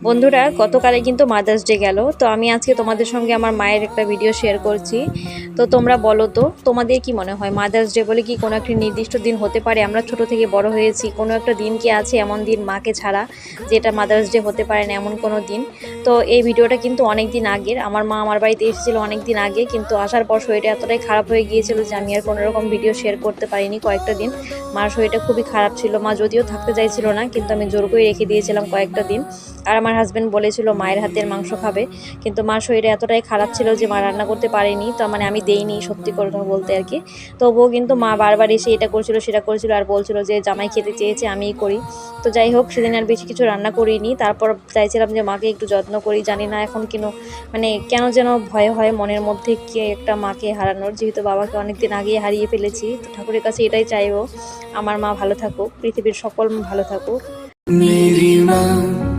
বন্ধুরা, গতকালে কিন্তু mother's day গেল। তো আমি আজকে তোমাদের সঙ্গে আমার মায়ের একটা ভিডিও শেয়ার করছি। তো তোমরা বলো তো, তোমাদের কি মনে হয় মাদার্স ডে বলে কি কোনো একটা নির্দিষ্ট দিন হতে পারে? আমরা ছোট থেকে বড় হয়েছি, কোনো একটা দিন কি আছে এমন দিন মাকে ছাড়া যেটা মাদার্স ডে হতে পারে না এমন কোনো দিন? তো এই ভিডিওটা কিন্তু অনেক দিন আগের। আমার মা আমার বাড়িতে এসেছিলো অনেক দিন আগে, কিন্তু আসার পর শরীরটা এতটাই খারাপ হয়ে গিয়েছিল যে আমি আর কোনো রকম ভিডিও শেয়ার করতে পারিনি কয়েকটা দিন। মার শরীরটা খুবই খারাপ ছিল, মা যদিও থাকতে চাইছিল না, কিন্তু আমি জোর করে রেখে দিয়েছিলাম কয়েকটা দিন। আর আমার হাজব্যান্ড বলেছিল মায়ের হাতের মাংস খাবে, কিন্তু মার শরীরে এতটাই খারাপ ছিল যে মা রান্না করতে পারেনি। তো মানে আমি দেইনি, সত্যি কথা বলতে আর কি। তবুও কিন্তু মা বারবার এসে এটা করছিল সেটা করছিল আর বলছিল যে জামাই খেতে চেয়েছে আমিই করি। তো যাই হোক, সেদিন আর বেশি কিছু রান্না করিনি। তারপর চাইছিলাম যে মাকে একটু যত্ন করি। জানি না এখন কেন যেন ভয় হয় মনের মধ্যে কি একটা মাকে হারানোর, যেহেতু বাবাকে অনেকদিন আগেই হারিয়ে ফেলেছি। তো ঠাকুরের কাছে এটাই চাইবো, আমার মা ভালো থাকুক, পৃথিবীর সকল ভালো থাকুক। मेरी माँ